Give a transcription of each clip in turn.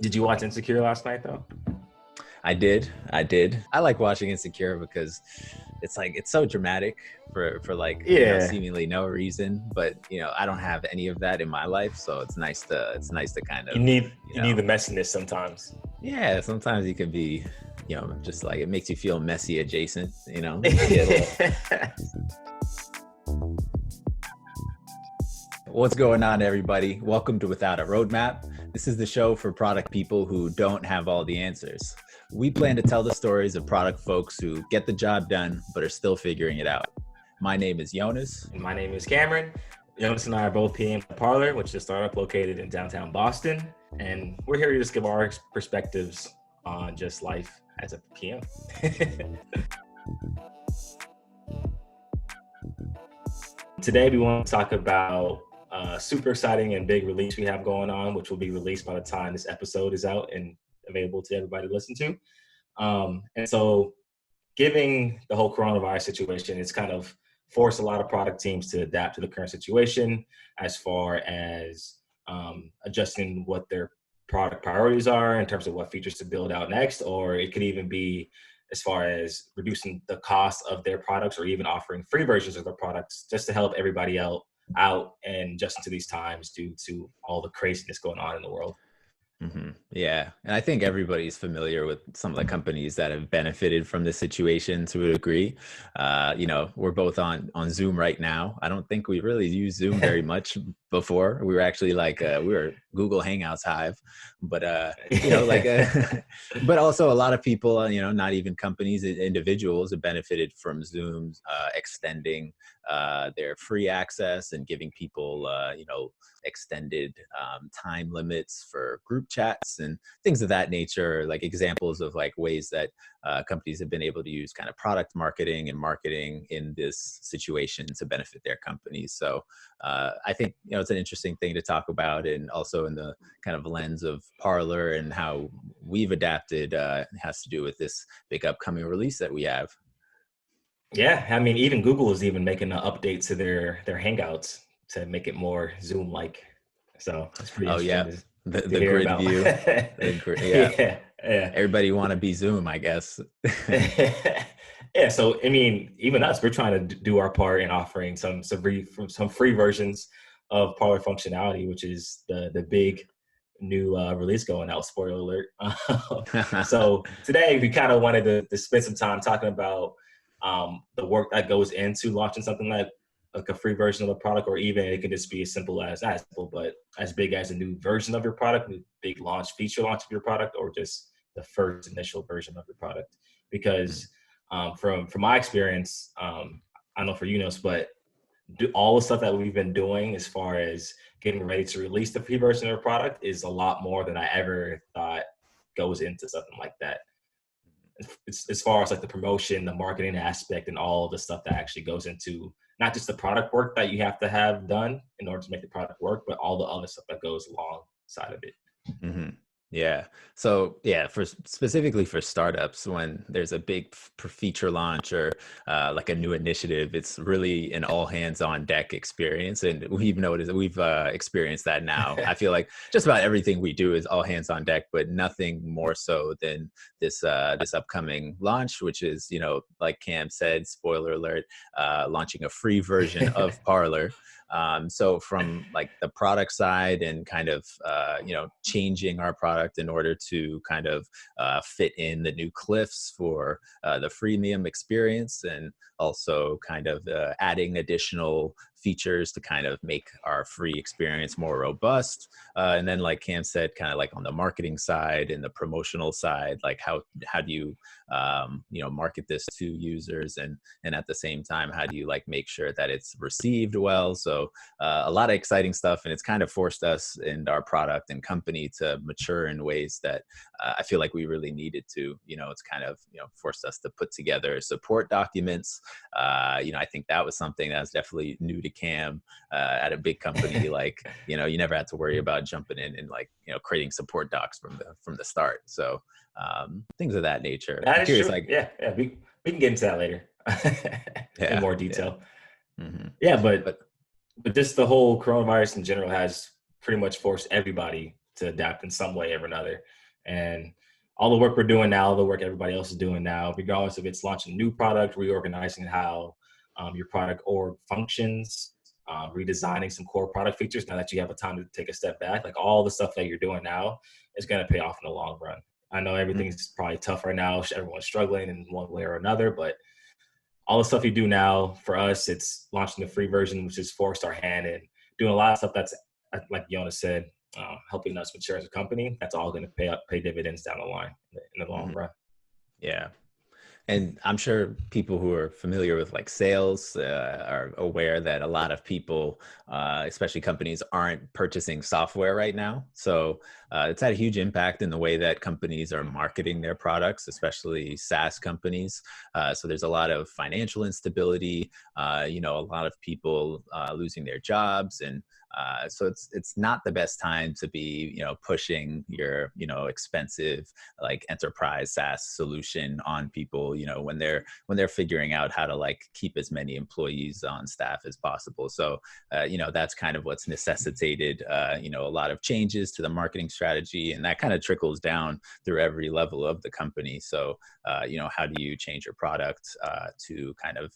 Did you watch Insecure last night though? I did. I like watching Insecure because it's so dramatic for like, Yeah, seemingly no reason, but I don't have any of that in my life, so it's nice to kind you of, need you you need know, the messiness sometimes. yeah, sometimes you can be, just like it makes you feel messy adjacent. See it a little. What's going on, everybody? Welcome to Without a Roadmap. This is the show for product people who don't have all the answers. We plan to tell the stories of product folks who get the job done but are still figuring it out. My name is Yonas. And my name is Cameron. Yonas and I are both PM at Parlor, which is a startup located in downtown Boston, and we're here to just give our perspectives on just life as a PM. Today, we want to talk about a super exciting and big release we have going on, which will be released by the time this episode is out and available to everybody to listen to. And so, given the whole coronavirus situation, it's kind of forced a lot of product teams to adapt to the current situation as far as adjusting what their product priorities are in terms of what features to build out next, or it could even be as far as reducing the cost of their products or even offering free versions of their products just to help everybody out and adjusting to these times due to all the craziness going on in the world. Yeah. And I think everybody's familiar with some of the companies that have benefited from this situation to a degree. We're both on Zoom right now. I don't think we really used Zoom very much before. We were actually we were Google Hangouts Hive, but, but also a lot of people, not even companies, individuals have benefited from Zoom's extending their free access and giving people, extended time limits for group chats and things of that nature, like examples of like ways that companies have been able to use kind of product marketing and marketing in this situation to benefit their companies. So I think it's an interesting thing to talk about, and also in the kind of lens of Parlor and how we've adapted has to do with this big upcoming release that we have. Yeah, I mean, even Google is even making an update to their Hangouts to make it more Zoom-like. So it's pretty Oh interesting yeah, to the hear grid about. view. Yeah, Yeah, yeah. everybody want to be Zoom, I guess. Yeah, so I mean, even us, we're trying to do our part in offering some free versions of Parlor functionality, which is the big new release going out. Spoiler alert! So today we kind of wanted to spend some time talking about the work that goes into launching something like a free version of a product, or even it can just be as simple as not as simple, but as big as a new version of your product, new big feature launch of your product, or just the first initial version of your product. Because from my experience, I know for Unos, but all the stuff that we've been doing as far as getting ready to release the free version of a product is a lot more than I ever thought goes into something like that. It's as far as like the promotion, the marketing aspect, and all of the stuff that actually goes into not just the product work that you have to have done in order to make the product work, but all the other stuff that goes alongside of it. hmm Yeah. So yeah, for specifically for startups, when there's a big feature launch or like a new initiative, it's really an all hands on deck experience, and we've experienced that now. I feel like just about everything we do is all hands on deck, but nothing more so than this upcoming launch, which is like Cam said, spoiler alert, launching a free version of Parlor. So from like the product side and kind of, changing our product in order to kind of fit in the new cliffs for the freemium experience, and also kind of adding additional features to kind of make our free experience more robust. And then like Cam said, kind of like on the marketing side and the promotional side, like how do you, market this to users, and at the same time, how do you like make sure that it's received well? So a lot of exciting stuff, and it's kind of forced us and our product and company to mature in ways that I feel like we really needed to. It's kind of forced us to put together support documents. I think that was something that was definitely new to Cam at a big company. Like you never had to worry about jumping in and like creating support docs from the start. So things of that nature. That I'm is curious, true. like, Yeah. We can get into that later in yeah, more yeah. detail. hmm Yeah, but But just the whole coronavirus in general has pretty much forced everybody to adapt in some way or another. And all the work we're doing now, the work everybody else is doing now, regardless if it's launching a new product, reorganizing how your product org functions, redesigning some core product features now that you have a time to take a step back, like all the stuff that you're doing now is going to pay off in the long run. I know everything's probably tough right now. Everyone's struggling in one way or another, but all the stuff you do now, for us, it's launching the free version, which is forced our hand, and doing a lot of stuff that's, like Yonas said, helping us mature as a company. That's all going to pay dividends down the line in the long run. Yeah. And I'm sure people who are familiar with like sales are aware that a lot of people, especially companies, aren't purchasing software right now. So it's had a huge impact in the way that companies are marketing their products, especially SaaS companies. So there's a lot of financial instability, a lot of people losing their jobs, and so it's not the best time to be, pushing your, expensive like enterprise SaaS solution on people, when they're figuring out how to like keep as many employees on staff as possible. So, that's kind of what's necessitated, a lot of changes to the marketing strategy, and that kind of trickles down through every level of the company. So, how do you change your product to kind of,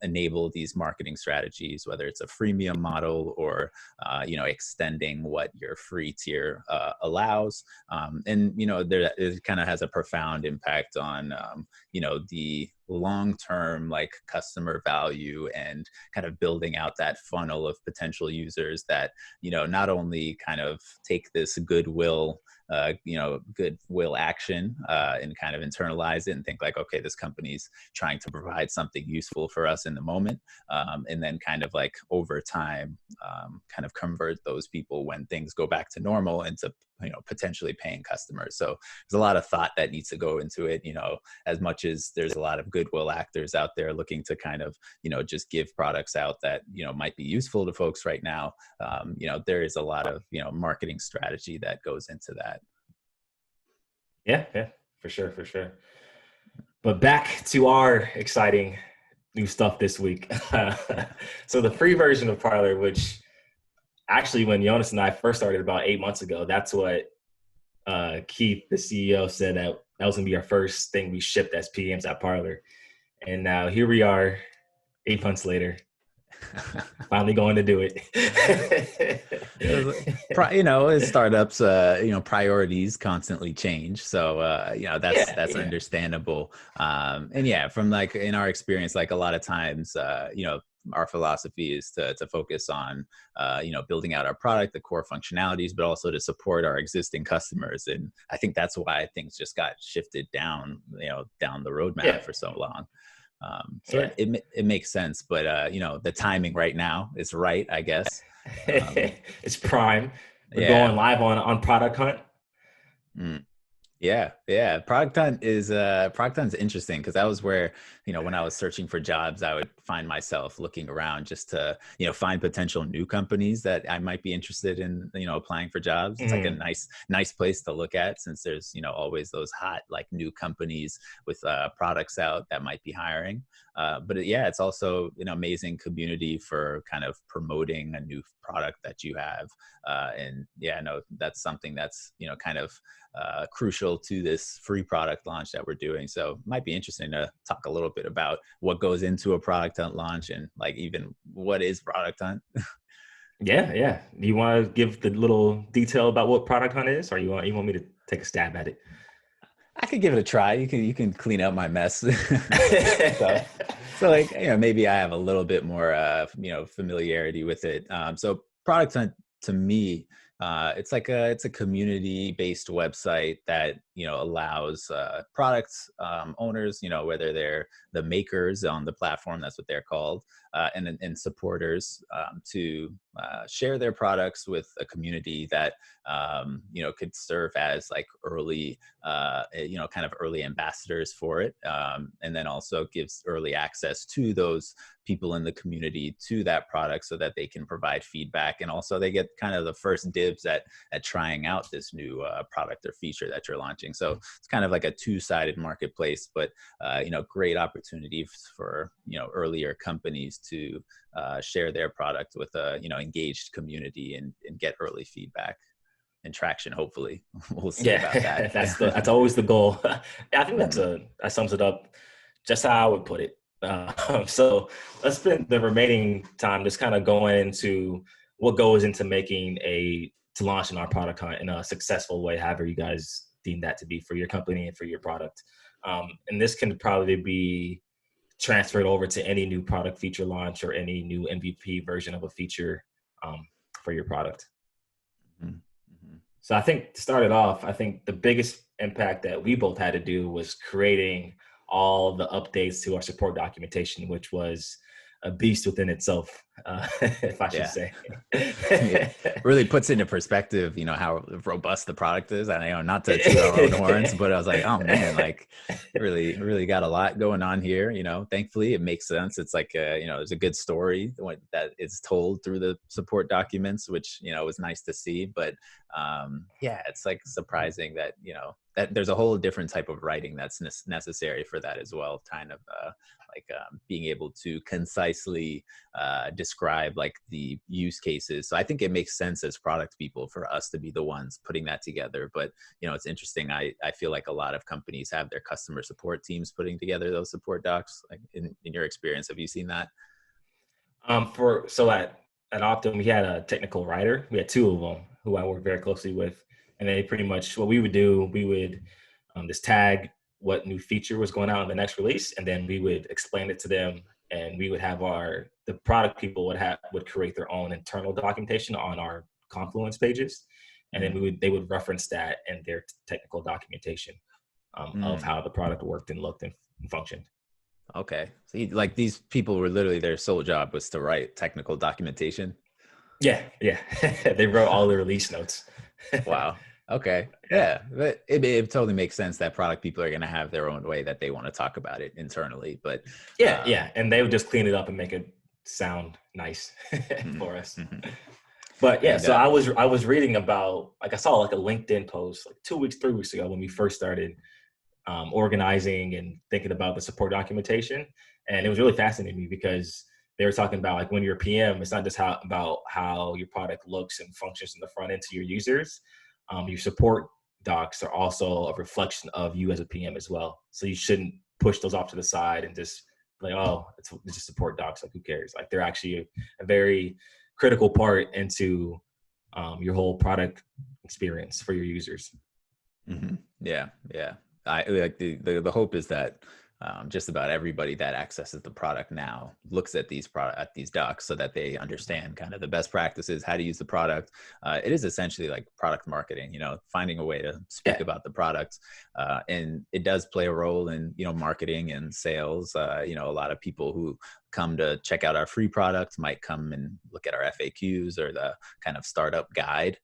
enable these marketing strategies, whether it's a freemium model or extending what your free tier allows, and there, it kind of has a profound impact on the long-term like customer value, and kind of building out that funnel of potential users that not only kind of take this goodwill action and kind of internalize it and think like, okay, this company's trying to provide something useful for us in the moment, and then kind of like over time kind of convert those people when things go back to normal into potentially paying customers. So there's a lot of thought that needs to go into it, as much as there's a lot of goodwill actors out there looking to kind of just give products out that might be useful to folks right now. There is a lot of marketing strategy that goes into that. Yeah, for sure. But back to our exciting new stuff this week. So the free version of Parlor, which actually when Yonas and I first started about 8 months ago, that's what Keith, the CEO, said that was going to be our first thing we shipped as PMs at Parlor. And now here we are 8 months later, finally going to do it. As startups, priorities constantly change. So, that's understandable. And yeah, from like in our experience, like a lot of times, our philosophy is to focus on, building out our product, the core functionalities, but also to support our existing customers. And I think that's why things just got shifted down the roadmap for so long. It makes sense, but the timing right now is right, I guess. It's prime. We're going live on Product Hunt. Yeah. Product Hunt is interesting, because that was where, when I was searching for jobs, I would find myself looking around just to, find potential new companies that I might be interested in, applying for jobs. It's like a nice place to look at, since there's, always those hot, like new companies with products out that might be hiring. But it's also an amazing community for kind of promoting a new product that you have. And that's something that's, kind of crucial to this free product launch that we're doing. So it might be interesting to talk a little bit about what goes into a Product Hunt launch, and like even what is Product Hunt. Yeah. Do you want to give the little detail about what Product Hunt is, or you want me to take a stab at it? I could give it a try. You can clean up my mess. so like, maybe I have a little bit more familiarity with it. So Product Hunt, to me, it's a community-based website that allows product owners, whether they're the makers on the platform, that's what they're called, and supporters, to share their products with a community that could serve as like early kind of early ambassadors for it, and then also gives early access to those people in the community to that product, so that they can provide feedback, and also they get kind of the first dibs at trying out this new product or feature that you're launching. So it's kind of like a two-sided marketplace, but great opportunity for earlier companies to share their product with a engaged community and get early feedback. and traction. Hopefully, we'll see about Yeah, that. Yeah. that's always the goal. Yeah, I think Mhm. that sums it up just how I would put it. So let's spend the remaining time just kind of going into what goes into making to launching our product in a successful way, however you guys deem that to be for your company and for your product. And this can probably be transferred over to any new product feature launch or any new MVP version of a feature um, for your product. Mhm. Mhm. So I think to start it off, I think the biggest impact that we both had to do was creating all the updates to our support documentation, which was a beast within itself, if I should Yeah. say. It really puts into perspective, how robust the product is. And not to toot our own horns, but I was like, oh man, like really, really got a lot going on here. Thankfully it makes sense. It's like, there's a good story that is told through the support documents, which, was nice to see. But yeah, it's like surprising that, that there's a whole different type of writing that's necessary for that as well. Kind of being able to concisely describe like the use cases. So I think it makes sense as product people for us to be the ones putting that together. But it's interesting. I feel like a lot of companies have their customer support teams putting together those support docs. Like in your experience, have you seen that? So at Optum, we had a technical writer. We had two of them who I worked very closely with, and they pretty much what we would do. We would just tag what new feature was going out in the next release, and then we would explain it to them. And we would have the product people would create their own internal documentation on our Confluence pages, and then they would reference that in their technical documentation of Mm. how the product worked and looked and functioned. Okay. So like these people were literally their sole job was to write technical documentation. Yeah, yeah. They wrote all the release notes. Wow. Okay. Yeah. Yeah. But it totally makes sense that product people are going to have their own way that they want to talk about it internally. But Yeah, yeah. And they would just clean it up and make it sound nice mhm, for us. mhm. But yeah, And so I was reading about, like, I saw like a LinkedIn post like 2 weeks, 3 weeks ago when we first started organizing and thinking about the support documentation. And it was really fascinating to me because they were talking about, like, when you're a PM, it's not just about how your product looks and functions in the front end to your users. Your support docs are also a reflection of you as a PM as well. So you shouldn't push those off to the side and just like, oh, it's just support docs. Like, who cares? Like, they're actually a very critical part into your whole product experience for your users. Yeah, yeah. I like the hope is that just about everybody that accesses the product now looks at these docs so that they understand kind of the best practices, how to use the product. It is essentially like product marketing, finding a way to speak Yeah. about the products, and it does play a role in marketing and sales. A lot of people who come to check out our free products might come and look at our FAQs or the kind of startup guide.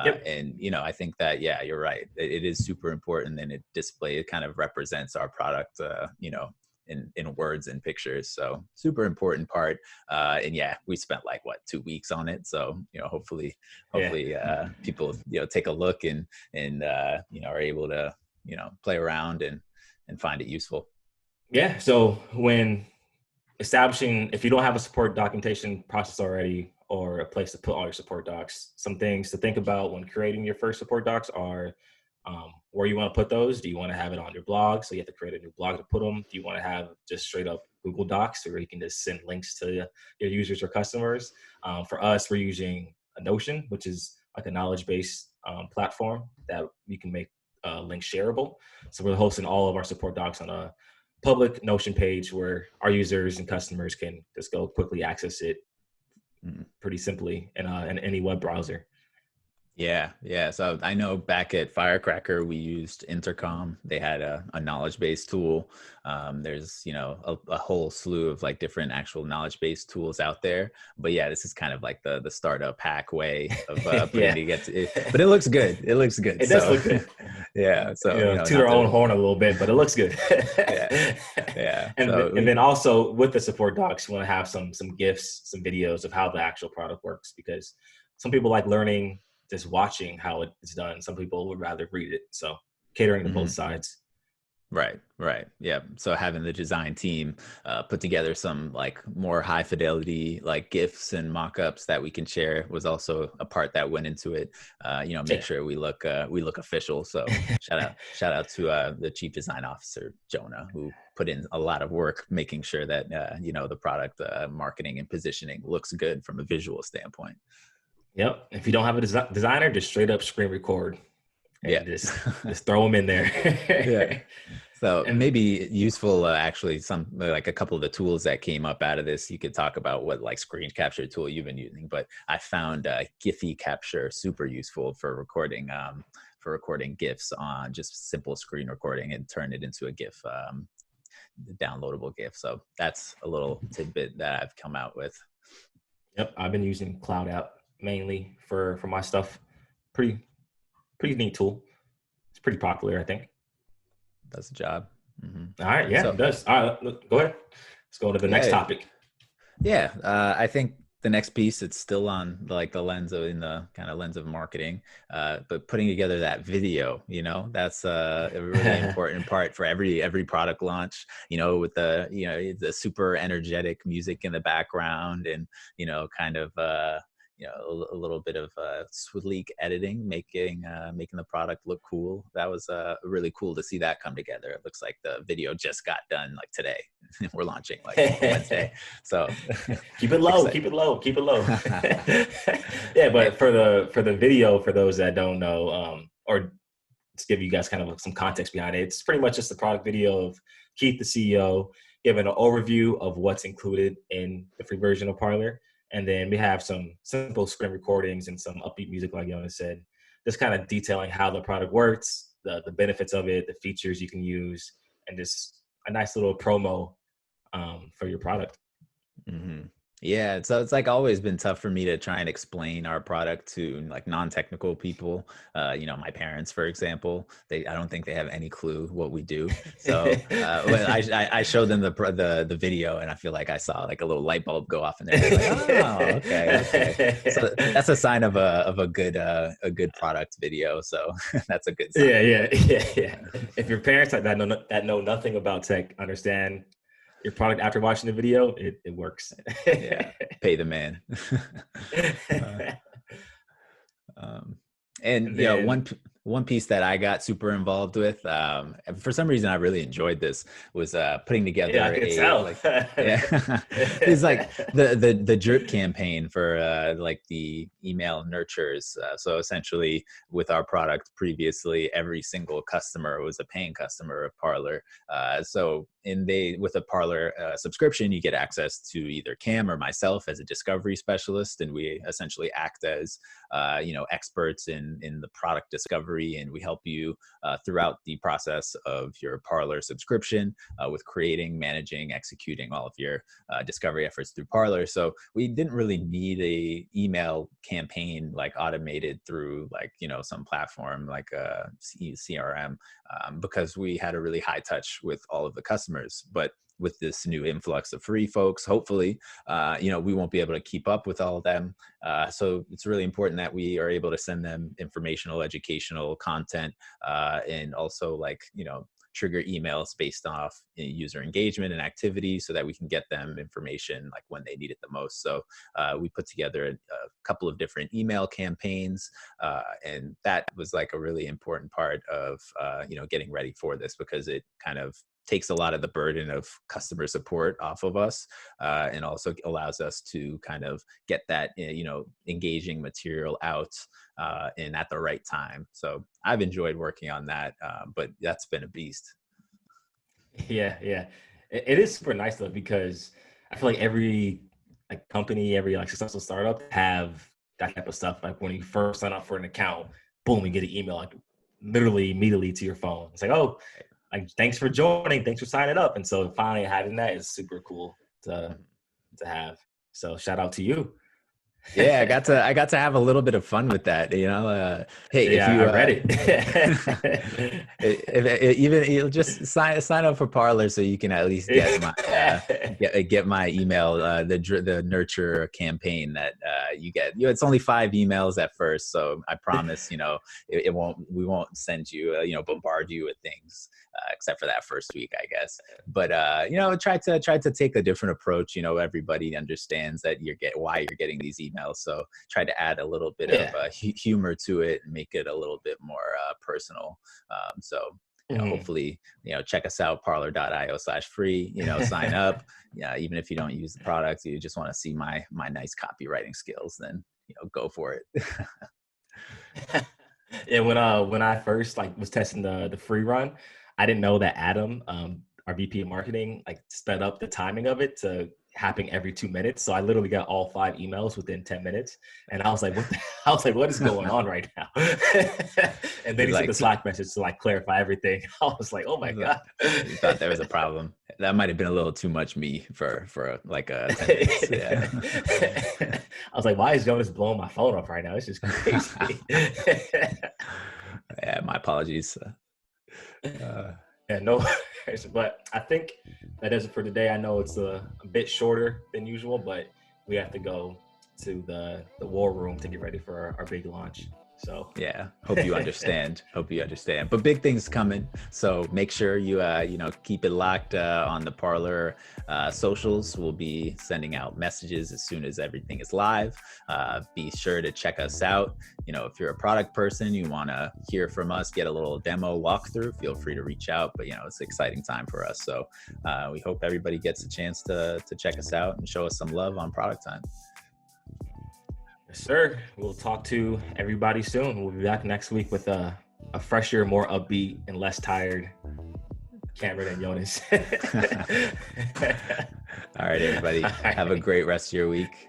Yep. And I think that, yeah, you're right, it is super important, and it kind of represents our product in words and pictures. So super important part. And yeah, we spent like 2 weeks on it, so hopefully Yeah. people take a look and are able to play around and find it useful. Yeah. So when establishing, if you don't have a support documentation process already or a place to put all your support docs, some things to think about when creating your first support docs are where you want to put those. Do you want to have it on your blog? So you have to create a new blog to put them. Do you want to have just straight up Google Docs where you can just send links to your users or customers? For us, we're using a Notion, which is like a knowledge-based platform that you can make links shareable. So we're hosting all of our support docs on a public Notion page where our users and customers can just go quickly access it Mm. pretty simply in any web browser. Yeah, yeah. So I know back at Firecracker, we used Intercom. They had a knowledge-based tool. There's, a whole slew of like different actual knowledge-based tools out there. But yeah, this is kind of like the startup hack way of putting Yeah, together it. But it looks good. It looks good. it does So look good. yeah. So, Toot not our own to, horn a little bit, but it looks good. yeah, yeah. and So and then also with the support docs, you want to have some GIFs, some videos of how the actual product works, because some people like learning just watching how it's done. Some people would rather read it. So catering to both mhm. sides. Right, right. Yeah. So having the design team put together some like more high fidelity like GIFs and mock-ups that we can share was also a part that went into it. Make Yeah. sure we look official. So shout out to the chief design officer Jonah, who put in a lot of work making sure that the product marketing and positioning looks good from a visual standpoint. Yep. If you don't have a designer, just straight up screen record Yeah. and just throw them in Yeah. there. So And maybe useful, actually, some like a couple of the tools that came up out of this. You could talk about what like screen capture tool you've been using, but I found Giphy capture super useful for recording GIFs on just simple screen recording and turn it into a GIF, downloadable GIF. So that's a little tidbit that I've come out with. yep, I've been using Cloud App mainly for my stuff. Pretty pretty neat tool. It's pretty popular, I think. Does the job. Hmm. All right, yeah, So it does. All right, go ahead. Let's go to the next yeah, topic. yeah, I think the next piece, it's still on like the lens of in the kind of lens of marketing, but putting together that video, that's a really important part for every product launch. With the super energetic music in the background, and kind of a little bit of sleek editing, making the product look cool. That was really cool to see that come together. It looks like the video just got done like today. We're launching like Wednesday. So Keep it low, excited. keep it low, keep it low. Yeah, but for the video, for those that don't know, or to give you guys kind of some context behind it, it's pretty much just a product video of Keith, the CEO, giving an overview of what's included in the free version of Parlor. And then we have some simple screen recordings and some upbeat music, like Yonas said, just kind of detailing how the product works, the benefits of it, the features you can use, and just a nice little promo for your product. Hmm. Yeah, so it's like always been tough for me to try and explain our product to like non-technical people. My parents, for example, I don't think they have any clue what we do. So when I showed them the video, and I feel like I saw like a little light bulb go off in their head, like, oh, okay. So that's a sign of a good product video. So that's a good sign. Yeah. If your parents that know nothing about tech understand your product after watching the video, it works. Yeah, pay the man. uh, um, and And then one piece that I got super involved with, for some reason I really enjoyed this, was putting yeah, I together could a tell. like, yeah, it's like the drip campaign for like the email nurtures. So essentially, with our product previously, every single customer was a paying customer of Parlor. So with a Parlor subscription, you get access to either Cam or myself as a discovery specialist, and we essentially act as experts in the product discovery, and we help you throughout the process of your Parlor subscription with creating, managing, executing all of your discovery efforts through Parlor. So we didn't really need a email campaign like automated through like some platform like CRM, because we had a really high touch with all of the customers. But with this new influx of free folks, hopefully, we won't be able to keep up with all of them. So it's really important that we are able to send them informational, educational content, and also trigger emails based off user engagement and activity, so that we can get them information like when they need it the most. So we put together a couple of different email campaigns, and that was like a really important part of getting ready for this, because it kind of takes a lot of the burden of customer support off of us, and also allows us to kind of get that engaging material out and at the right time. So I've enjoyed working on that, but that's been a beast. Yeah. It is super nice though, because I feel like every like company, every like successful startup have that type of stuff. Like when you first sign up for an account, boom, you get an email like literally immediately to your phone. It's like, oh, like thanks for joining, thanks for signing up. And so finally having that is super cool to have. So shout out to you. Yeah, I got to have a little bit of fun with that. Hey, if Yeah, you I read it. even you'll just sign up for Parlor so you can at least get my get my email, the nurture campaign that you get. It's only 5 emails at first, so I promise, we won't send you, bombard you with things, except for that first week, I guess. But try to take a different approach. Everybody understands that why you're getting these emails, so try to add a little bit of Yeah. humor to it and make it a little bit more personal. So Mhm. hopefully, check us out, parlor.io/free. Sign up. Yeah, even if you don't use the product, you just want to see my nice copywriting skills, then go for it. Yeah, when I first like was testing the free run, I didn't know that Adam, our VP of marketing, like sped up the timing of it to happening every 2 minutes. So I literally got all 5 emails within 10 minutes. And I was like, I was like, what is going on right now? And then he sent Like, the Slack message to like clarify everything. I was like, oh my God. you thought there was a problem. That might have been a little too much me for like 10 minutes. Yeah. I was like, why is Jonas blowing my phone up right now? It's just crazy. Yeah, my apologies. Yeah, no worries. But I think that does it for today. I know it's a bit shorter than usual, but we have to go to the war room to get ready for our big launch. So Yeah, hope you understand. Hope you understand. But big things coming, so make sure you keep it locked on the Parlor socials. We'll be sending out messages as soon as everything is live. Be sure to check us out. If you're a product person, you want to hear from us, get a little demo walkthrough, feel free to reach out. But it's an exciting time for us, so we hope everybody gets a chance to check us out and show us some love on Product Time. yes, sir. We'll talk to everybody soon. We'll be back next week with a fresher, more upbeat, and less tired Cameron and Yonas. All right, everybody. All right. Have a great rest of your week.